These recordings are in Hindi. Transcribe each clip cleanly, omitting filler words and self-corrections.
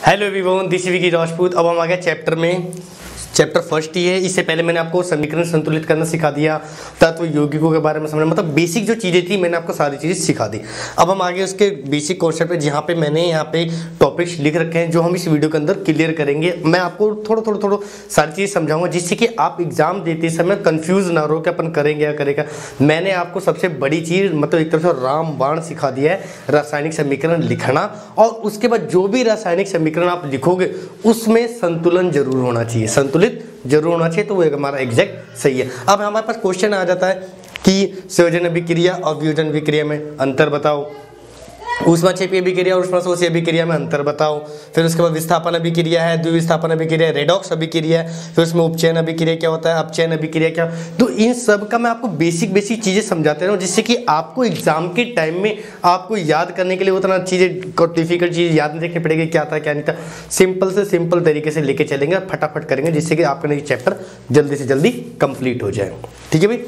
Hello everyone, this is Vicky Rajput. अब हम आ गए चैप्टर में। चैप्टर फर्स्ट ही है। इससे पहले मैंने आपको समीकरण संतुलित करना सिखा दिया, तत्व यौगिकों के बारे में समझना, मतलब बेसिक जो चीज़ें थी मैंने आपको सारी चीज़ें सिखा दी। अब हम आगे उसके बेसिक कॉन्सेप्ट पे, जहाँ पे मैंने यहाँ पे टॉपिक्स लिख रखे हैं जो हम इस वीडियो के अंदर क्लियर करेंगे। मैं आपको थोड़ा सारी चीज़ समझाऊंगा जिससे कि आप एग्जाम देते समय कंफ्यूज ना रहो कि अपन करेंगे या करेगा। मैंने आपको सबसे बड़ी चीज़ मतलब एक तरह से रामबाण सिखा दिया है, रासायनिक समीकरण लिखना। और उसके बाद जो भी रासायनिक समीकरण आप लिखोगे उसमें संतुलन जरूर होना चाहिए, संतुलित जरूर होना चाहिए, तो वो हमारा एग्जैक्ट सही है। अब हमारे पास क्वेश्चन आ जाता है कि संयोजन अभिक्रिया और वियोजन अभिक्रिया में अंतर बताओ, ऊष्माक्षेपी अभिक्रिया और ऊष्माशोषी अभिक्रिया में अंतर बताओ। फिर उसके बाद विस्थापन अभिक्रिया है, द्विविस्थापन अभिक्रिया, रेडॉक्स अभिक्रिया है, फिर उसमें उपचयन अभिक्रिया क्या होता है, अपचयन अभिक्रिया क्या। तो इन सब का मैं आपको बेसिक चीजें समझाते रहूं जिससे कि आपको एग्जाम के टाइम में आपको याद करने के लिए उतना चीजें डिफिकल्ट चीज याद नहीं रखनी पड़ेगी, क्या था क्या नहीं था। सिंपल से सिंपल तरीके से लेके चलेंगे, फटाफट करेंगे, जिससे कि आपका चैप्टर जल्दी से जल्दी कंप्लीट हो जाए। ठीक है भाई।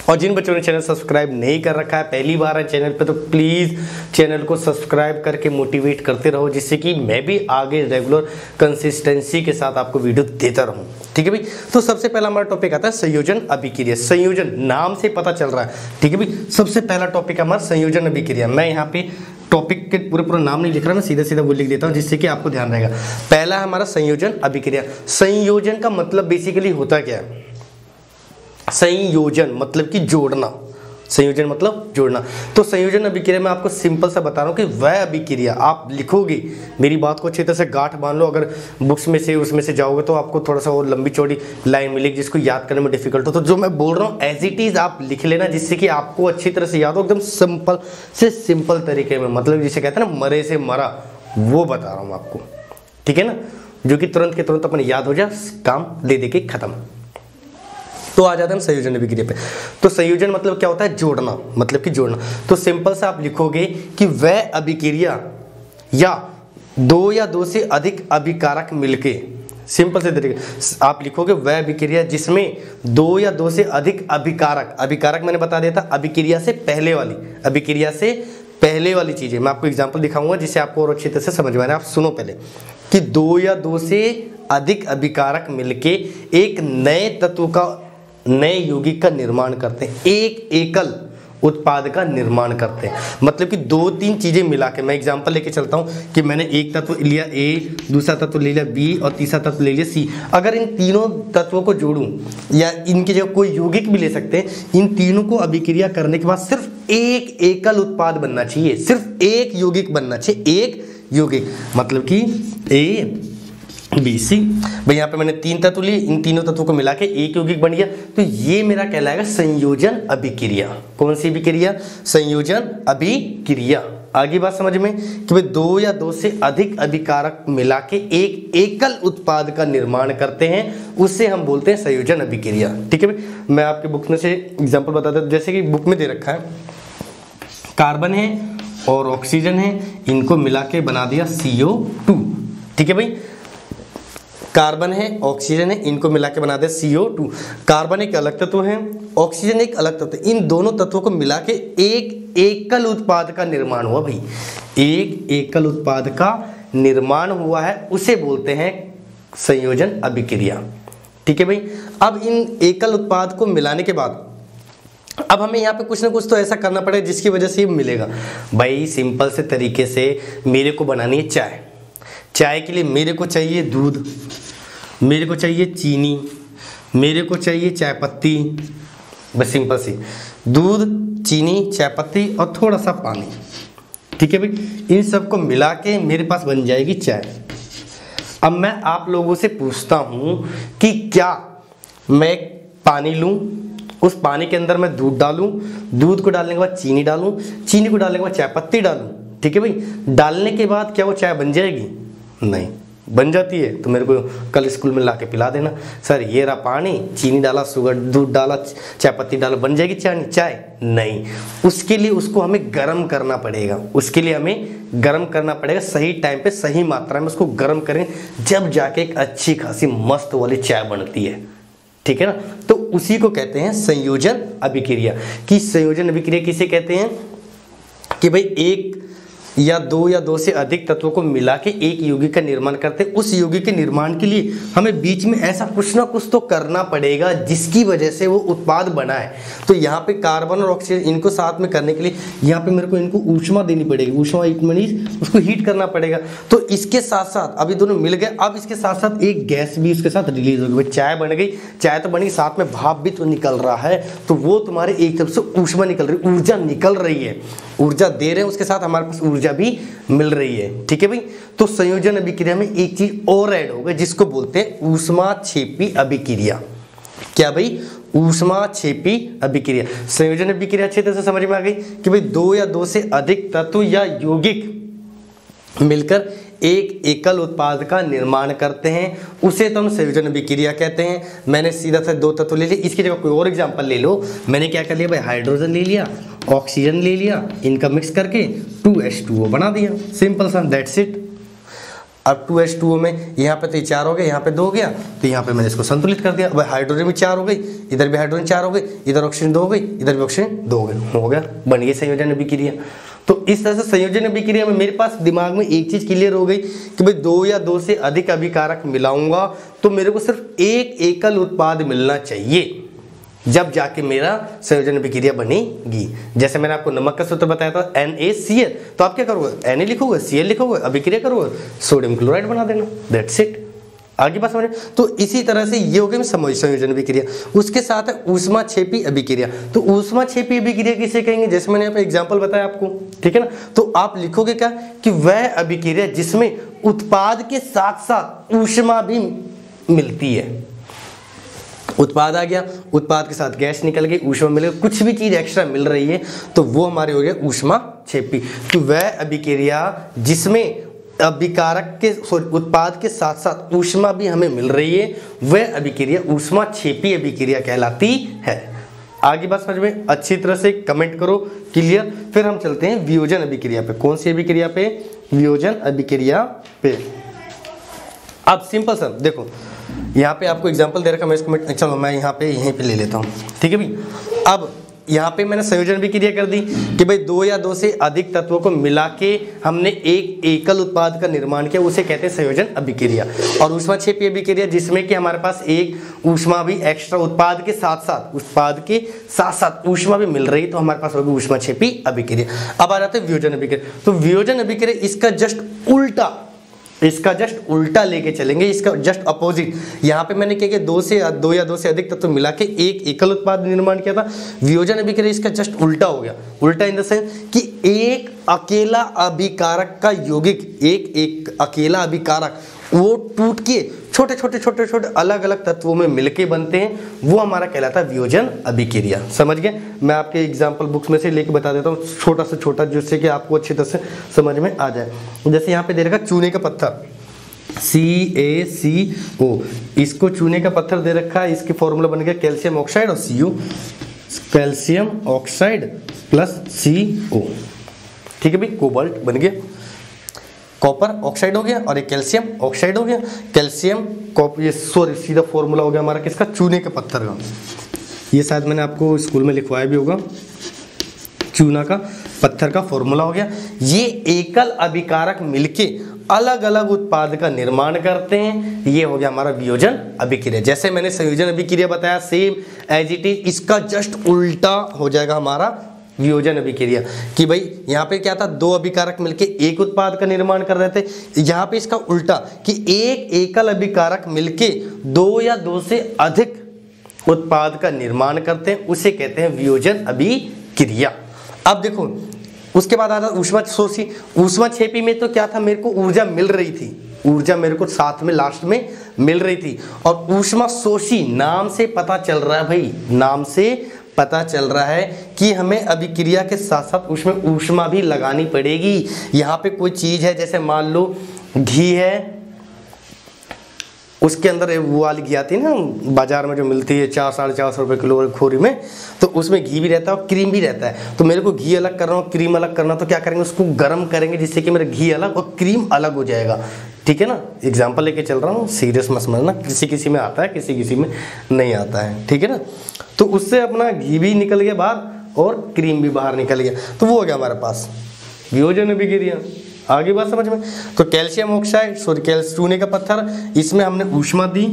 और जिन बच्चों ने चैनल सब्सक्राइब नहीं कर रखा है, पहली बार है चैनल पे, तो प्लीज़ चैनल को सब्सक्राइब करके मोटिवेट करते रहो, जिससे कि मैं भी आगे रेगुलर कंसिस्टेंसी के साथ आपको वीडियो देता रहूं। ठीक है भाई। तो सबसे पहला हमारा टॉपिक आता है संयोजन अभिक्रिया। संयोजन नाम से पता चल रहा है। ठीक है भाई। सबसे पहला टॉपिक हमारा संयोजन अभिक्रिया। मैं यहाँ पे टॉपिक के पूरा नाम नहीं लिख रहा, मैं सीधा सीधा वो लिख देता हूँ जिससे कि आपको ध्यान रहेगा। पहला है हमारा संयोजन अभिक्रिया। संयोजन का मतलब बेसिकली होता क्या है? संयोजन मतलब कि जोड़ना। संयोजन मतलब जोड़ना। तो संयोजन अभिक्रिया में आपको सिंपल सा बता रहा हूं कि वह अभिक्रिया आप लिखोगे, मेरी बात को अच्छी तरह से गांठ बांध लो। अगर बुक्स में से उसमें से जाओगे तो आपको थोड़ा सा और लंबी चौड़ी लाइन मिलेगी जिसको याद करने में डिफिकल्ट हो। तो जो मैं बोल रहा हूँ एज इट इज आप लिख लेना, जिससे कि आपको अच्छी तरह से याद हो, एकदम सिंपल से सिंपल तरीके में, मतलब जिसे कहते हैं ना मरे से मरा, वो बता रहा हूँ आपको। ठीक है ना, जो कि तुरंत के तुरंत अपन याद हो जाए, काम दे दे के खत्म। तो आ जाते हैं संयोजन अभिक्रिया पे। तो संयोजन मतलब क्या होता है? जोड़ना, मतलब कि जोड़ना। तो सिंपल से आप लिखोगे कि वह अभिक्रिया या दो से अधिक अभिकारक मिलके, सिंपल से तरीके आप लिखोगे वह अभिक्रिया जिसमें दो से अधिक अभिकारक, अभिकारक मैंने बता दिया था अभिक्रिया से पहले वाली, अभिक्रिया से पहले वाली चीजें। मैं आपको एग्जांपल दिखाऊंगा जिससे आपको और अच्छी तरह से समझ में आ रहा है। आप सुनो पहले कि दो से अधिक अभिकारक मिलके एक नए तत्व का, नए यौगिक का निर्माण करते हैं, एक एकल उत्पाद का निर्माण करते हैं। मतलब कि दो तीन चीजें मिला के, मैं एग्जांपल लेके चलता हूं कि मैंने एक तत्व लिया ए, दूसरा तत्व ले लिया बी और तीसरा तत्व ले लिया सी। अगर इन तीनों तत्वों को जोड़ूं या इनके जो कोई यौगिक भी ले सकते हैं, इन तीनों को अभिक्रिया करने के बाद सिर्फ एक एकल उत्पाद बनना चाहिए, सिर्फ एक यौगिक बनना चाहिए, एक यौगिक। मतलब कि ए बी सी, भाई यहाँ पे मैंने तीन तत्व लिए, इन तीनों तत्वों को मिला के एक यौगिक बन गया। तो ये मेरा कहलाएगा संयोजन अभिक्रिया। कौन सी अभिक्रिया? संयोजन अभिक्रिया। आगे बात समझ में कि भाई दो से अधिक अभिकारक मिला के एक एकल उत्पाद का निर्माण करते हैं, उससे हम बोलते हैं संयोजन अभिक्रिया। ठीक है भाई। मैं आपके बुक में से एग्जाम्पल बता देता हूं। जैसे कि बुक में दे रखा है कार्बन है और ऑक्सीजन है, इनको मिला के बना दिया CO2। ठीक है भाई। कार्बन है, ऑक्सीजन है, इनको मिला के बना दे CO2। कार्बन एक अलग तत्व है, ऑक्सीजन एक अलग तत्व है, इन दोनों तत्वों को मिला के एक एकल उत्पाद का निर्माण हुआ। भाई एक एकल उत्पाद का निर्माण हुआ है, उसे बोलते हैं संयोजन अभिक्रिया। ठीक है भाई। अब इन एकल उत्पाद को मिलाने के बाद अब हमें यहाँ पे कुछ ना कुछ तो ऐसा करना पड़ेगा जिसकी वजह से ये मिलेगा। भाई सिंपल से तरीके से मेरे को बनानी है चाय। चाय के लिए मेरे को चाहिए दूध, मेरे को चाहिए चीनी, मेरे को चाहिए चाय पत्ती। बस सिंपल सी दूध, चीनी, चाय पत्ती और थोड़ा सा पानी। ठीक है भाई। इन सब को मिला के मेरे पास बन जाएगी चाय। अब मैं आप लोगों से पूछता हूं कि क्या मैं पानी लूं, उस पानी के अंदर मैं दूध डालूं, दूध को डालने के बाद चीनी डालूं, चीनी को डालने के बाद चाय पत्ती डालूं। ठीक है भाई। डालने के बाद क्या वो चाय बन जाएगी? नहीं। बन जाती है तो मेरे को कल स्कूल में ला के पिला देना, सर ये रहा पानी, चीनी डाला, शुगर, दूध डाला, चाय पत्ती डाला, बन जाएगी चाय? नहीं। उसके लिए उसको हमें गर्म करना पड़ेगा, उसके लिए हमें गर्म करना पड़ेगा। सही टाइम पे सही मात्रा में उसको गर्म करें, जब जाके एक अच्छी खासी मस्त वाली चाय बनती है। ठीक है ना। तो उसी को कहते हैं संयोजन अभिक्रिया। कि संयोजन अभिक्रिया किसे कहते हैं? कि भाई एक या दो से अधिक तत्वों को मिला के एक यौगिक का निर्माण करते हैं। उस यौगिक के निर्माण के लिए हमें बीच में ऐसा कुछ ना कुछ तो करना पड़ेगा जिसकी वजह से वो उत्पाद बना है। तो यहाँ पे कार्बन और ऑक्सीजन इनको साथ में करने के लिए यहाँ पे मेरे को इनको ऊष्मा देनी पड़ेगी। ऊष्मा उसको हीट करना पड़ेगा। तो इसके साथ साथ अभी दोनों मिल गए, अब इसके साथ साथ एक गैस भी उसके साथ रिलीज होगी। चाय बन गई, चाय तो बनी, साथ में भाप भी तो निकल रहा है, तो वो तुम्हारे एक तरफ से ऊष्मा निकल रही है, ऊर्जा निकल रही है, ऊर्जा दे रहे हैं, उसके साथ हमारे पास ऊर्जा भी मिल रही है। ठीक है भाई। तो संयोजन अभिक्रिया में एक चीज और ऐड होगा जिसको बोलते हैं ऊष्माक्षेपी अभिक्रिया। क्या भाई? ऊष्माक्षेपी अभिक्रिया। संयोजन अभिक्रिया अच्छे तरह से समझ में आ गई कि भाई दो या दो से अधिक तत्व या यौगिक मिलकर एक एकल उत्पाद का निर्माण करते हैं, उसे तो हम संयोजन अभिक्रिया कहते हैं। मैंने सीधा सा दो तत्व ले लिए, इसकी जगह कोई और एग्जांपल ले लो। मैंने क्या कर लिया भाई, हाइड्रोजन ले लिया, ऑक्सीजन ले लिया, इनका मिक्स करके 2H2O बना दिया। सिंपल सा, दैट्स इट। अब 2H2O में यहाँ पे तो 4 हो गए, यहाँ पे 2 हो गया, तो यहाँ पे मैंने इसको संतुलित कर दिया। अब हाइड्रोजन भी 4 हो गई, इधर भी हाइड्रोजन 4 हो गई, इधर ऑक्सीजन 2 हो गई, इधर भी ऑक्सीजन 2 हो गया, बन गई संयोजन अभिक्रिया। तो इस तरह से संयोजन अभिक्रिया में मेरे पास दिमाग में एक चीज क्लियर हो गई कि भाई दो या दो से अधिक अभिकारक मिलाऊंगा तो मेरे को सिर्फ एक एकल उत्पाद मिलना चाहिए, जब जाके मेरा संयोजन अभिक्रिया बनेगी। जैसे मैंने आपको नमक का सूत्र बताया था NaCl, तो आप क्या करोगे, Na लिखोगे, Cl लिखोगे, अभिक्रिया करोगे, सोडियम क्लोराइड बना देना, दैट्स इट। आगे बात समझे। तो इसी तरह से ये हो गई संयोजन अभिक्रिया। उसके साथ है ऊष्माक्षेपी अभिक्रिया। तो ऊष्माक्षेपी अभिक्रिया किसे कहेंगे, जैसे मैंने यहाँ पे एग्जांपल बताया आपको, ठीक है ना। तो आप लिखोगे क्या कि वह अभिक्रिया जिसमें उत्पाद के साथ साथ ऊष्मा भी मिलती है। उत्पाद आ गया, उत्पाद के साथ गैस निकल गई, ऊष्मा मिल गई, कुछ भी चीज एक्स्ट्रा मिल रही है, तो वो हमारे हो गया ऊष्माक्षेपी। तो वह अभिक्रिया जिसमें अभिकारक के उत्पाद के साथ साथ ऊष्मा भी हमें मिल रही है, वह अभिक्रिया ऊष्माक्षेपी अभिक्रिया कहलाती है। आगे बात समझ में अच्छी तरह से कमेंट करो, क्लियर। फिर हम चलते हैं वियोजन अभिक्रिया पे। कौन सी अभिक्रिया पे? वियोजन अभिक्रिया पे। अब सिंपल सर देखो, यहाँ पे आपको एग्जांपल दे रखा, मैं इसको चलो मैं यहाँ पे यहीं पे ले लेता हूँ, ठीक है भाई। अब यहाँ पे मैंने संयोजन अभिक्रिया कर दी कि भाई दो या दो से अधिक तत्वों को मिला के हमने एक एकल उत्पाद का निर्माण किया, उसे कहते हैं संयोजन अभिक्रिया। और ऊष्माक्षेपी अभिक्रिया जिसमें कि हमारे पास एक ऊष्मा भी एक्स्ट्रा उत्पाद के साथ साथ ऊष्मा भी मिल रही, तो हमारे पास होगी ऊष्माक्षेपी अभिक्रिया। अब आ जाते हैं वियोजन अभिक्रिया। तो वियोजन अभिक्रिया इसका जस्ट उल्टा लेके चलेंगे, इसका जस्ट अपोजिट। यहाँ पे मैंने क्या किया, दो या दो से अधिक तत्व मिला के एक एकल उत्पाद निर्माण किया था। वियोजन अभिक्रिया इसका जस्ट उल्टा हो गया। उल्टा इन द सेंस कि एक अकेला अभिकारक का यौगिक, एक अकेला अभिकारक वो टूट के छोटे छोटे अलग अलग तत्वों में मिलके बनते हैं, वो हमारा कहलाता है वियोजन अभिक्रिया। समझ गए। मैं आपके एग्जांपल बुक्स में से लेके बता देता हूँ, छोटा से छोटा, जिससे कि आपको अच्छी तरह से समझ में आ जाए। जैसे यहाँ पे दे रखा चूने का पत्थर CaCO, इसको चूने का पत्थर दे रखा है, इसकी फॉर्मूला बन गया कैल्शियम ऑक्साइड और CO, calcium oxide plus CO, ठीक है भाई। कोबाल्ट बन गया, कॉपर ऑक्साइड हो गया और एक कैल्शियम ऑक्साइड हो गया। कैल्शियम ये सीधा फॉर्मूला हो गया हमारा किसका, चूने के पत्थर का। ये शायद मैंने आपको स्कूल में लिखवाया भी होगा, चूना का पत्थर का फॉर्मूला हो गया। ये एकल अभिकारक मिलके अलग अलग उत्पाद का निर्माण करते हैं, ये हो गया हमारा वियोजन अभिक्रिया। जैसे मैंने संयोजन अभिक्रिया बताया, सेम एज इट इज इसका जस्ट उल्टा हो जाएगा हमारा वियोजन अभिक्रिया। कि भाई यहाँ पे क्या था, दो अभिकारक मिलके एक उत्पाद का निर्माण कर रहे थे, यहाँ पे इसका उल्टा कि एक एकल अभिकारक मिलके दो या दो से अधिक उत्पाद का निर्माण करते हैं, उसे कहते हैं वियोजन अभिक्रिया। अब देखो उसके बाद आता ऊष्माशोषी। ऊष्माक्षेपी में तो क्या था, मेरे को ऊर्जा मिल रही थी, ऊर्जा मेरे को साथ में लास्ट में मिल रही थी। और ऊष्माशोषी नाम से पता चल रहा है भाई, नाम से पता चल रहा है कि हमें अभिक्रिया के साथ साथ उसमें ऊष्मा भी लगानी पड़ेगी। यहाँ पे कोई चीज है, जैसे मान लो घी है, उसके अंदर वो वाली घी आती है ना बाजार में जो मिलती है 400-450 रुपये किलो खोरी में, तो उसमें घी भी रहता है और क्रीम भी रहता है। तो मेरे को घी अलग कर रहा हूँ, क्रीम अलग करना, तो क्या करेंगे, उसको गर्म करेंगे जिससे कि मेरा घी अलग और क्रीम अलग हो जाएगा। ठीक है ना, एग्जाम्पल लेके चल रहा हूँ, सीरियस मत समझना, किसी में आता है, किसी में नहीं आता है। ठीक है ना, तो उससे अपना घी भी निकल गया बाहर और क्रीम भी बाहर निकल गया, तो वो हो गया हमारे पास वियोजन अभिक्रिया। आगे बात समझ में। तो कैल्शियम ऑक्साइड चूने का पत्थर, इसमें हमने ऊष्मा दी,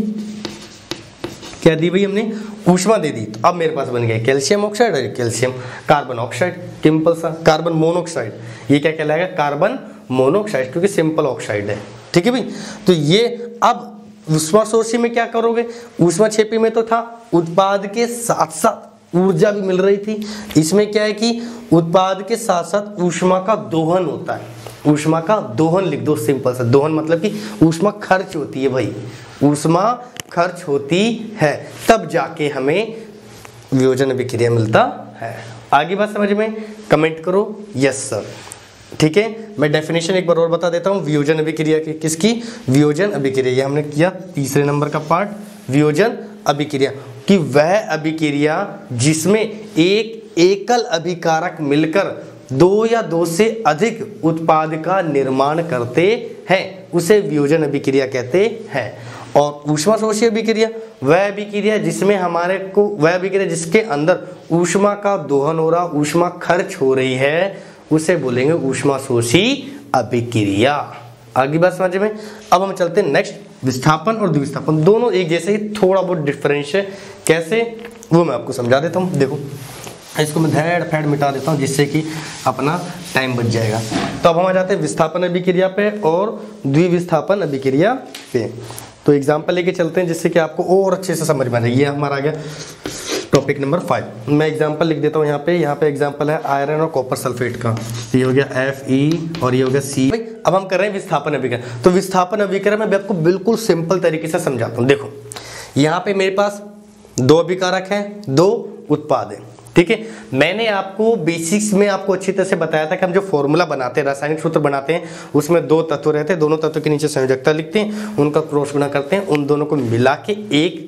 क्या दी भाई हमने, ऊष्मा दे दी। तो अब मेरे पास बन गया कैल्शियम ऑक्साइड और कैल्शियम कार्बन ऑक्साइड, सिंपल सा। कार्बन मोनोऑक्साइड, ये क्या कहलाएगा, कार्बन मोनोऑक्साइड, क्योंकि सिंपल ऑक्साइड है। ठीक है भाई। तो ये अब ऊष्माशोषी में क्या करोगे, ऊष्माक्षेपी में तो था उत्पाद के साथ साथ ऊर्जा भी मिल रही थी, इसमें क्या है कि उत्पाद के साथ साथ ऊष्मा का दोहन होता है। ऊष्मा का दोहन लिख दो, सिंपल सा। दोहन मतलब कि ऊष्मा खर्च होती है भाई, ऊष्मा खर्च होती है, तब जाके हमें वियोजन अभिक्रिया मिलता है। आगे बात समझ में, कमेंट करो यस सर। ठीक है, मैं डेफिनेशन एक बार और बता देता हूँ वियोजन अभिक्रिया की। किसकी, वियोजन अभिक्रिया। ये हमने किया तीसरे नंबर का पार्ट, वियोजन अभिक्रिया, कि वह अभिक्रिया जिसमें एक एकल अभिकारक मिलकर दो या दो से अधिक उत्पाद का निर्माण करते हैं, उसे वियोजन अभिक्रिया कहते हैं। और ऊष्माशोषी अभिक्रिया, वह अभिक्रिया जिसमें हमारे को, वह अभिक्रिया जिसके अंदर ऊष्मा का दोहन हो रहा, ऊष्मा खर्च हो रही है, उसे बोलेंगे ऊष्माशोषी अभिक्रिया। आगे बात समझ में। अब हम चलते हैं नेक्स्ट, विस्थापन और द्विविस्थापन। दोनों एक जैसे ही, थोड़ा बहुत डिफरेंस है, कैसे वो मैं आपको समझा देता हूँ। देखो इसको मैं धैड़ फैड़ मिटा देता हूँ जिससे कि अपना टाइम बच जाएगा। तो अब हम आ जाते हैं विस्थापन अभिक्रिया पे और द्विविस्थापन अभिक्रिया पे। तो एग्जाम्पल लेके चलते हैं जिससे कि आपको और अच्छे से समझ में आ जाए। ये हमारा आ गया टॉपिक नंबर 5। मैं एग्जाम्पल लिख देता हूँ यहाँ पे एग्जाम्पल है आयरन और कॉपर सल्फेट का। ये हो गया Fe और ये हो गया C। अब हम कर रहे हैं विस्थापन अभिक्रिया। तो विस्थापन अभिक्रिया में आपको बिल्कुल सिंपल तरीके से समझाता हूँ। देखो यहाँ पे मेरे पास दो अभिकारक हैं, दो उत्पाद हैं। ठीक है, मैंने आपको बेसिक्स में आपको अच्छी तरह से बताया था कि हम जो फॉर्मूला बनाते हैं, रासायनिक सूत्र बनाते हैं, उसमें दो तत्व रहते हैं, दोनों तत्व के नीचे संयोजकता लिखते हैं, उनका क्रॉस गुणा करते हैं, उन दोनों को मिला के एक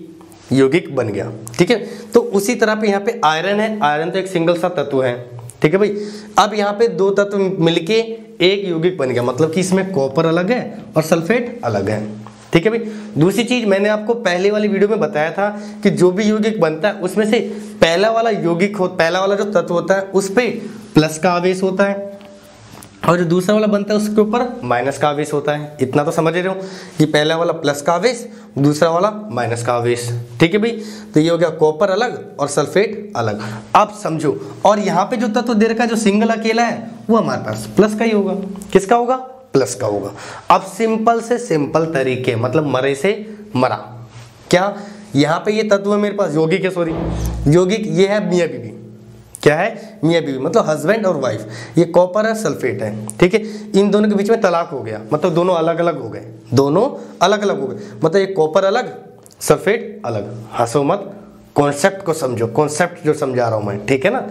यौगिक बन गया। ठीक है, तो उसी तरह पे यहाँ पे आयरन है, आयरन तो एक सिंगल सा तत्व है। ठीक है भाई, अब यहाँ पे दो तत्व मिलके एक यौगिक बन गया, मतलब कि इसमें कॉपर अलग है और सल्फेट अलग है। ठीक है भाई। दूसरी चीज मैंने आपको पहले वाली वीडियो में बताया था कि जो भी यौगिक बनता है उसमें से पहला वाला यौगिक पहला वाला जो तत्व होता है उस पे प्लस का आवेश होता है और जो दूसरा वाला बनता है उसके ऊपर माइनस का आवेश होता है। इतना तो समझ रहे हो कि पहला वाला प्लस का आवेश, दूसरा वाला माइनस का आवेश। ठीक है भाई, तो ये हो गया कॉपर अलग और सल्फेट अलग। अब समझो, और यहाँ पे जो तत्व दे रखा है जो सिंगल अकेला है वो हमारे पास प्लस का ही होगा। किसका होगा, प्लस का होगा। अब सिंपल से सिंपल तरीके, मतलब मरे से मरा, क्या यहाँ पे ये तत्व है मेरे पास, यौगिक है, सॉरी यौगिक, ये है मियाँ बीवी। क्या है, मियाँ बीवी, मतलब हस्बैंड और वाइफ। ये कॉपर है, सल्फेट है। ठीक है, इन दोनों के बीच में तलाक हो गया, मतलब दोनों अलग अलग हो गए, दोनों अलग अलग हो गए, मतलब ये कॉपर अलग सल्फेट अलग। हंसो मत, कॉन्सेप्ट को समझो, कॉन्सेप्ट जो समझा रहा हूं मैं। ठीक है ना,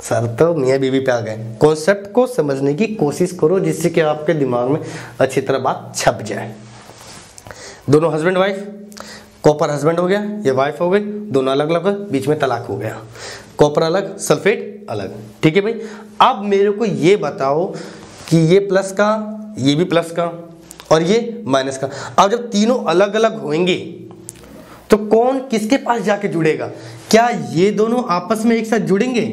सर तो मियाँ बीवी पे आ गए। कॉन्सेप्ट को समझने की कोशिश करो जिससे कि आपके दिमाग में अच्छी तरह बात छप जाए। दोनों हस्बैंड वाइफ, कॉपर हस्बैंड हो गया, ये वाइफ हो गई, दोनों अलग अलग, बीच में तलाक हो गया, कॉपर अलग सल्फेट अलग। ठीक है भाई, अब मेरे को ये बताओ कि ये प्लस का, ये भी प्लस का और ये माइनस का। अब जब तीनों अलग अलग होंगे तो कौन किसके पास जाके जुड़ेगा? क्या ये दोनों आपस में एक साथ जुड़ेंगे?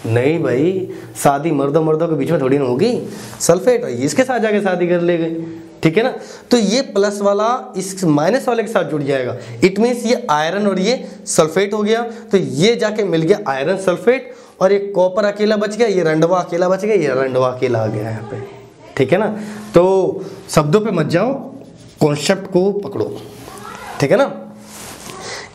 नहीं भाई, शादी मर्दों के बीच में थोड़ी ना होगी। सल्फेट इसके साथ जाके शादी कर ले गए। ठीक है ना, तो ये प्लस वाला इस माइनस वाले के साथ जुड़ जाएगा। इट मीन्स ये आयरन और ये सल्फेट हो गया, तो ये जाके मिल गया आयरन सल्फेट, और ये कॉपर अकेला बच गया, ये रंडवा अकेला बच गया, ये रंडवा अकेला आ गया यहाँ पे। ठीक है ना, तो शब्दों पे मत जाओ, कॉन्सेप्ट को पकड़ो। ठीक है ना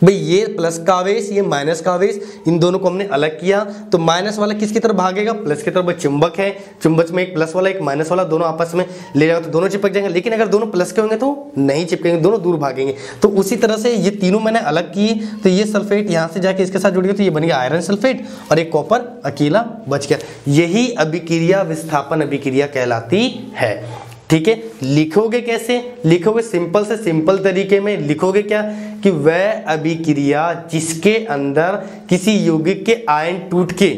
भाई, ये प्लस का आवेश, ये माइनस का आवेश, इन दोनों को हमने अलग किया, तो माइनस वाला किसकी तरफ भागेगा? प्लस की तरफ। चुंबक है, चुंबक में एक प्लस वाला एक माइनस वाला, दोनों आपस में ले जाओ तो दोनों चिपक जाएंगे। लेकिन अगर दोनों प्लस के होंगे तो नहीं चिपकेंगे, दोनों दूर भागेंगे। तो उसी तरह से ये तीनों मैंने अलग किए, तो ये सल्फेट यहाँ से जाके इसके साथ जुड़ गया, तो ये बन गया आयरन सल्फेट, और एक कॉपर अकेला बच गया। यही अभिक्रिया विस्थापन अभिक्रिया कहलाती है। ठीक है, लिखोगे कैसे? लिखोगे सिंपल से सिंपल तरीके में लिखोगे क्या, कि वह अभिक्रिया जिसके अंदर किसी यौगिक के आयन टूट के,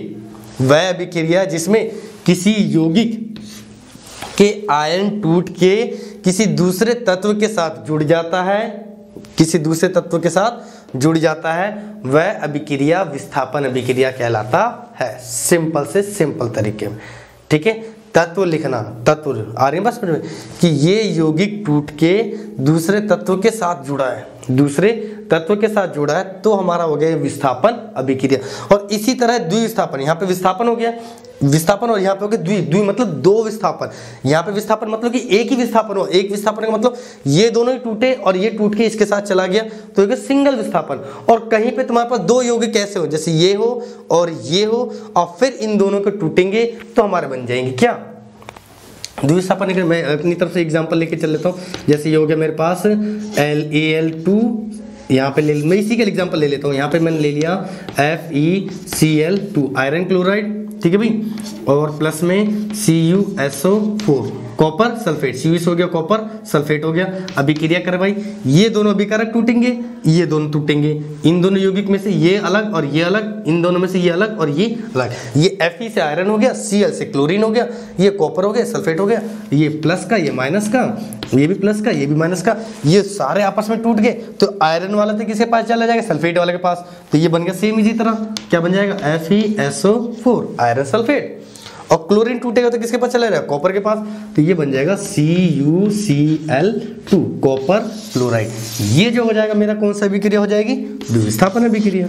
वह अभिक्रिया जिसमें किसी यौगिक के आयन टूट के किसी दूसरे तत्व के साथ जुड़ जाता है, किसी दूसरे तत्व के साथ जुड़ जाता है, वह अभिक्रिया विस्थापन अभिक्रिया कहलाता है। सिंपल से सिंपल तरीके में। ठीक है, तत्व लिखना, तत्व आ रही है बस समझ में, कि ये यौगिक टूट के दूसरे तत्व के साथ जुड़ा है, दूसरे तत्व के साथ जुड़ा है, तो हमारा हो गया विस्थापन अभिक्रिया। और इसी तरह द्विविस्थापन, यहाँ पे विस्थापन हो गया, विस्थापन, और यहाँ पे हो गया द्वि मतलब दो विस्थापन। यहाँ पे विस्थापन मतलब कि एक ही विस्थापन हो, एक विस्थापन का मतलब ये दोनों ही टूटे और ये टूट के इसके साथ चला गया, तो एक सिंगल विस्थापन। और कहीं पे तुम्हारे पास दो यौगिक कैसे हो, जैसे ये हो और ये हो, और फिर इन दोनों को टूटेंगे तो हमारे बन जाएंगे क्या, द्विविस्थापन। मैं अपनी तरफ से एग्जांपल लेके चल लेता हूँ। जैसे ये हो गया मेरे पास LaL2, यहाँ पे मैं इसी का एग्जांपल ले लेता हूँ। यहाँ पे मैंने ले लिया FeCl2 आयरन क्लोराइड, ठीक है भाई, और प्लस में CuSO4 कॉपर सल्फेट, CuS हो गया, कॉपर सल्फेट हो गया, अभिक्रिया कर भाई, ये दोनों अभिकारक टूटेंगे, ये दोनों टूटेंगे, इन दोनों यौगिक में से ये अलग और ये अलग, इन दोनों में से ये अलग और ये अलग। ये Fe से आयरन हो गया, Cl से क्लोरीन हो गया, ये कॉपर हो गया, सल्फेट हो गया, ये प्लस का, ये माइनस का, ये भी प्लस का, ये भी माइनस का, ये सारे आपस में टूट गए, तो आयरन वाला तो किसके पास चला जाएगा, सल्फेट वाले के पास, तो ये बन गया सेम इसी तरह, क्या बन जाएगा FeSO4 आयरन सल्फेट। और क्लोरीन टूटेगा तो किसके पास चला जाएगा, कॉपर के पास, तो ये बन जाएगा CuCl2 कॉपर क्लोराइड। ये जो हो जाएगा मेरा कौन सा अभिक्रिया हो जाएगी, द्विविस्थापन अभिक्रिया।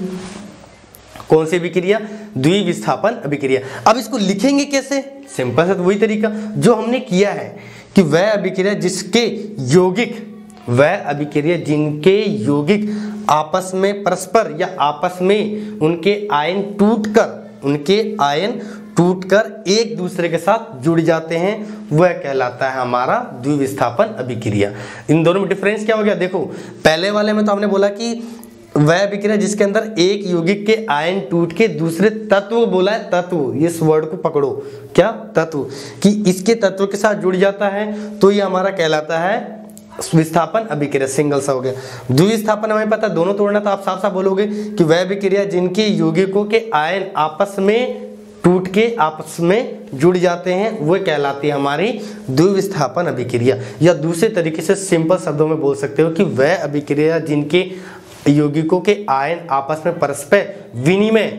कौन सी अभिक्रिया, द्विविस्थापन अभिक्रिया। अब इसको लिखेंगे कैसे, सिंपल है, तो वही तरीका जो हमने किया है कि वह अभिक्रिया जिसके यौगिक, वह अभिक्रिया जिनके यौगिक आपस में परस्पर या आपस में उनके आयन टूटकर एक दूसरे के साथ जुड़ जाते हैं, वह कहलाता है हमारा द्विविस्थापन अभिक्रिया। इन दोनों में डिफरेंस क्या हो गया, देखो पहले वाले में तो हमने बोला कि वह अभिक्रिया जिसके अंदर एक यौगिक के आयन टूट के दूसरे तत्व, बोला है तत्व, इस वर्ड को पकड़ो, क्या तत्व, कि इसके तत्व के साथ जुड़ जाता है, तो ये हमारा कहलाता है विस्थापन अभिक्रिया, सिंगल सा हो गया। द्विविस्थापन हमें पता है दोनों तोड़ना, तो आप साफ साफ बोलोगे कि वह अभिक्रिया जिनके यौगिकों के आयन आपस में टूट के आपस में जुड़ जाते हैं, वो कहलाती है हमारी द्विविस्थापन अभिक्रिया। या दूसरे तरीके से सिंपल शब्दों में बोल सकते हो कि वह अभिक्रिया जिनके यौगिकों के आयन आपस में परस्पर विनिमय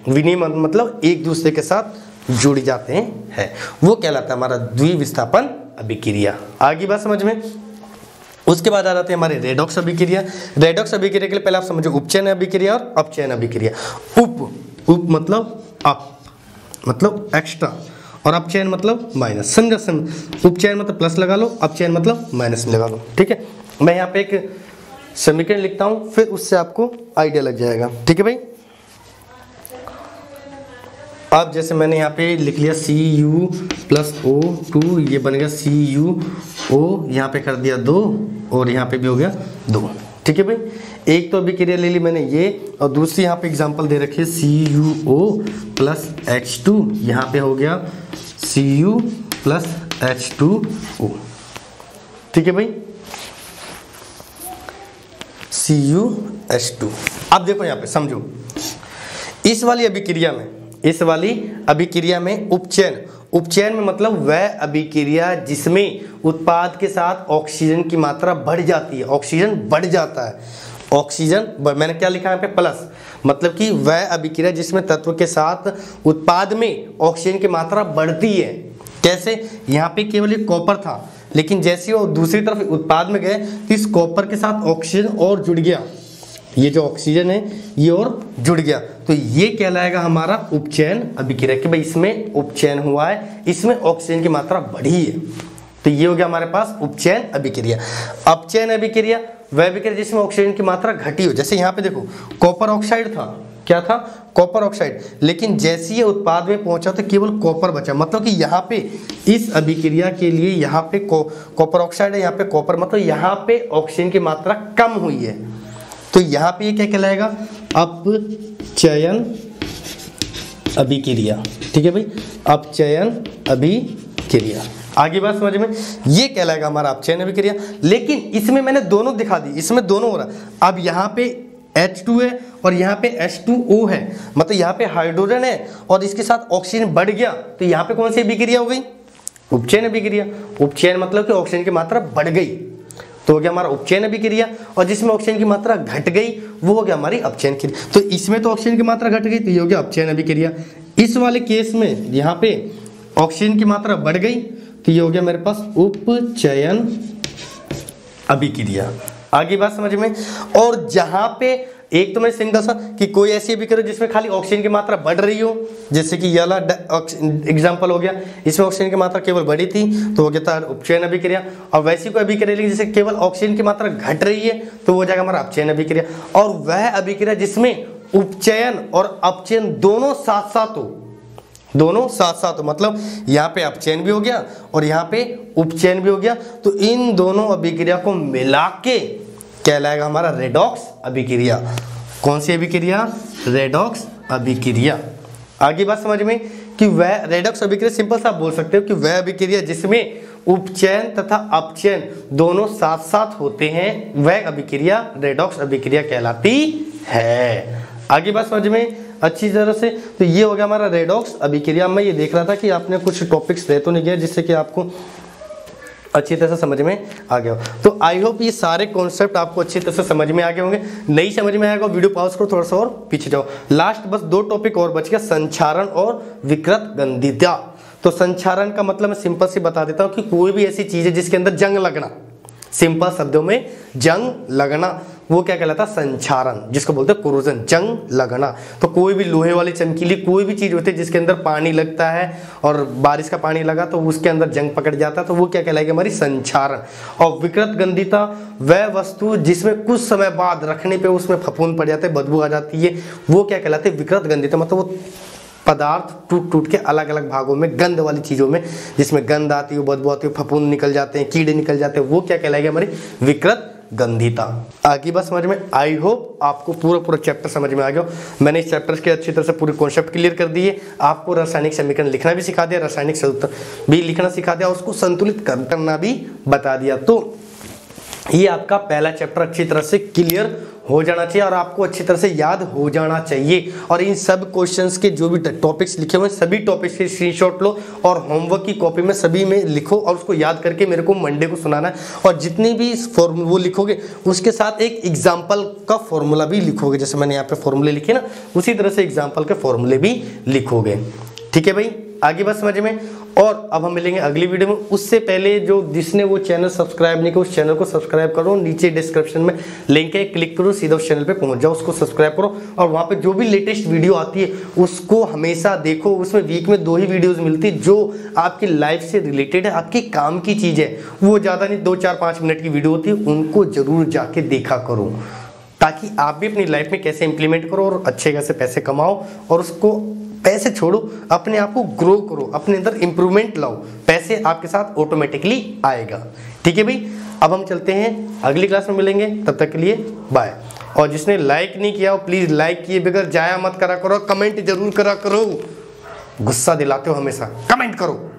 मतलब एक दूसरे के साथ जुड़ जाते हैं, वो कहलाता है हमारा द्विविस्थापन अभिक्रिया। आगे बात समझ में। उसके बाद आ जाते हैं हमारे रेडॉक्स अभिक्रिया। रेडॉक्स अभिक्रिया के लिए पहले आप समझो उपचयन अभिक्रिया और अपचयन अभिक्रिया। उप मतलब अप मतलब एक्स्ट्रा, और अपचयन मतलब माइनस, समझा। उपचयन मतलब प्लस लगा लो, अपचयन मतलब माइनस लगा लो, ठीक है। मैं यहाँ पे एक समीकरण लिखता हूँ, फिर उससे आपको आइडिया लग जाएगा, ठीक है भाई। अब जैसे मैंने यहाँ पे लिख लिया Cu+O2, ये बन गया CuO, यहाँ पे कर दिया 2 और यहाँ पे भी हो गया 2, ठीक है भाई। एक तो अभिक्रिया ले ली मैंने ये, और दूसरी यहाँ पे एग्जांपल दे रखी है CuO+H2, यहाँ पे हो गया Cu+H2O, ठीक है भाई, CuH2। अब देखो यहाँ पे समझो, इस वाली अभिक्रिया में उपचयन में मतलब वह अभिक्रिया जिसमें उत्पाद के साथ ऑक्सीजन की मात्रा बढ़ जाती है, ऑक्सीजन बढ़ जाता है, मैंने क्या लिखा है यहाँ पे प्लस, मतलब कि वह अभिक्रिया जिसमें तत्व के साथ उत्पाद में ऑक्सीजन की मात्रा बढ़ती है। कैसे, यहाँ पे केवल एक कॉपर था, लेकिन जैसे वो दूसरी तरफ उत्पाद में गए तो इस कॉपर के साथ ऑक्सीजन और जुड़ गया, ये जो ऑक्सीजन है ये और जुड़ गया, तो ये कहलाएगा हमारा उपचयन अभिक्रिया कि भाई इसमें उपचयन हुआ है, इसमें ऑक्सीजन की मात्रा बढ़ी है, तो ये हो गया हमारे पास उपचयन अभिक्रिया। अपचयन अभिक्रिया वह अभिक्रिया जिसमें ऑक्सीजन की मात्रा घटी हो। जैसे यहाँ पे देखो कॉपर ऑक्साइड था, क्या था, कॉपर ऑक्साइड, लेकिन जैसे ये उत्पाद में पहुंचा तो केवल कॉपर बचा, मतलब कि यहाँ पे इस अभिक्रिया के लिए यहाँ पे कॉपर ऑक्साइड है, यहाँ पे कॉपर, मतलब यहाँ पे ऑक्सीजन की मात्रा कम हुई है, तो यहाँ पे ये क्या कहलाएगा, अपचयन अभिक्रिया, ठीक है भाई, अपचयन अभिक्रिया। आगे बात समझ में, ये कहलाएगा हमारा अपचयन अभिक्रिया। लेकिन इसमें मैंने दोनों दिखा दी, इसमें दोनों हो रहा है। अब यहाँ पे H2 है और यहाँ पे H2O है, मतलब यहाँ पे हाइड्रोजन है और इसके साथ ऑक्सीजन बढ़ गया, तो यहाँ पे कौन सी अभिक्रिया हो गई, उपचयन अभिक्रिया। उपचयन मतलब कि ऑक्सीजन की मात्रा बढ़ गई, तो हो गया हमारा उपचयन अभिक्रिया, और जिसमें ऑक्सीजन की मात्रा घट गई वो हो गया हमारी अपचयन क्रिया। तो इसमें तो ऑक्सीजन की मात्रा घट गई, तो ये हो गया अपचयन अभिक्रिया। इस वाले केस में यहाँ पे ऑक्सीजन की मात्रा बढ़ गई तो ये हो गया मेरे पास उपचयन अभिक्रिया। आगे बात समझ में। और जहां पे एक तो मैं सिंगल सा कि कोई ऐसी अभिक्रिया जिसमें खाली ऑक्सीजन की मात्रा बढ़ रही हो, जैसे कि ये वाला एग्जांपल हो गया, इसमें ऑक्सीजन की मात्रा केवल बढ़ी थी तो हो गया था उपचयन अभिक्रिया। और वैसी कोई अभिक्रिया लेकिन जैसे केवल ऑक्सीजन की मात्रा घट रही है तो वो जाएगा हमारा अपचयन अभिक्रिया। और वह अभिक्रिया जिसमें उपचयन और अपचयन दोनों साथ साथ हो, दोनों साथ साथ हो, मतलब यहाँ पे अपचयन भी हो गया और यहाँ पे उपचयन भी हो गया, तो इन दोनों अभिक्रिया को मिला के कहलाएगा हमारा रेडॉक्स अभिक्रिया। कौन सी अभिक्रिया? रेडॉक्स अभिक्रिया। आगे बात समझ में कि वह रेडॉक्स अभिक्रिया सिंपल सा आप बोल सकते हो कि वह अभिक्रिया जिसमें उपचयन तथा अपचयन दोनों साथ साथ होते हैं, वह अभिक्रिया रेडॉक्स अभिक्रिया कहलाती है। आगे बात समझ में अच्छी तरह से। तो ये हो गया हमारा रेडॉक्स अभिक्रिया। मैं ये देख रहा था कि आपने कुछ टॉपिक्स रह तो नहीं गया जिससे कि आपको अच्छी तरह से समझ में आ गया हो। तो आई होप ये सारे कॉन्सेप्ट आपको अच्छी तरह से समझ में आ गए होंगे। नहीं समझ में आएगा वीडियो पॉज करो, थोड़ा सा और पीछे जाओ। लास्ट बस 2 टॉपिक और बच गया, संक्षारण और विकृत गंधिता। तो संक्षारण का मतलब मैं सिंपल से बता देता हूँ कि कोई भी ऐसी चीज है जिसके अंदर जंग लगना, सिंपल शब्दों में जंग लगना, वो क्या कहलाता है? संक्षारण, जिसको बोलते हैं कोरोजन, जंग लगना। तो कोई भी लोहे वाली चमकीली कोई भी चीज होती है जिसके अंदर पानी लगता है और बारिश का पानी लगा तो उसके अंदर जंग पकड़ जाता है, तो वो क्या कहलाएगी? हमारी संक्षारण। और विकृत गंधिता वह वस्तु जिसमें कुछ समय बाद रखने पे उसमें फफूंद पड़ जाते हैं, बदबू आ जाती है, वो क्या कहलाते हैं? विकृत गंधिता। मतलब वो पदार्थ टूट टूट के अलग अलग भागों में, गंध वाली चीजों में, जिसमें गंध आती है, बदबू आती है, फफूंद निकल जाते हैं, कीड़े निकल जाते हैं, वो क्या कहलाएगी? हमारी विकृत गंधिता। आगे बात समझ में। आई होप आपको पूरा चैप्टर समझ में आ गया। मैंने इस चैप्टर के अच्छी तरह से पूरे कॉन्सेप्ट क्लियर कर दिए। आपको रासायनिक समीकरण लिखना भी सिखा दिया, रासायनिक सूत्र भी लिखना सिखा दिया, उसको संतुलित करना भी बता दिया। तो ये आपका पहला चैप्टर अच्छी तरह से क्लियर हो जाना चाहिए और आपको अच्छी तरह से याद हो जाना चाहिए। और इन सब क्वेश्चंस के जो भी टॉपिक्स लिखे हुए हैं, सभी टॉपिक्स के स्क्रीनशॉट लो और होमवर्क की कॉपी में सभी में लिखो और उसको याद करके मेरे को मंडे को सुनाना है। और जितनी भी वो लिखोगे उसके साथ एक एग्जाम्पल का फॉर्मूला भी लिखोगे, जैसे मैंने यहाँ पे फॉर्मूले लिखे ना, उसी तरह से एग्जाम्पल के फॉर्मूले भी लिखोगे। ठीक है भाई, आगे बात समझ में। और अब हम मिलेंगे अगली वीडियो में। उससे पहले जो जिसने वो चैनल सब्सक्राइब नहीं किया उस चैनल को सब्सक्राइब करो, नीचे डिस्क्रिप्शन में लिंक है, क्लिक करो, सीधा उस चैनल पे पहुंच जाओ, उसको सब्सक्राइब करो और वहां पे जो भी लेटेस्ट वीडियो आती है उसको हमेशा देखो। उसमें वीक में 2 ही वीडियोस मिलती है जो आपकी लाइफ से रिलेटेड है, आपके काम की चीज है। वो ज्यादा नहीं, 2, 4, 5 मिनट की वीडियो होती है, उनको जरूर जाके देखा करो ताकि आप भी अपनी लाइफ में कैसे इंप्लीमेंट करो और अच्छे खासे पैसे कमाओ और उसको पैसे छोड़ो, अपने आप को ग्रो करो, अपने अंदर इंप्रूवमेंट लाओ, पैसे आपके साथ ऑटोमेटिकली आएगा। ठीक है भाई, अब हम चलते हैं, अगली क्लास में मिलेंगे, तब तक के लिए बाय। और जिसने लाइक नहीं किया हो प्लीज लाइक किए बगैर जाया मत करा करो, कमेंट जरूर करा करो, गुस्सा दिलाते हो हमेशा, कमेंट करो।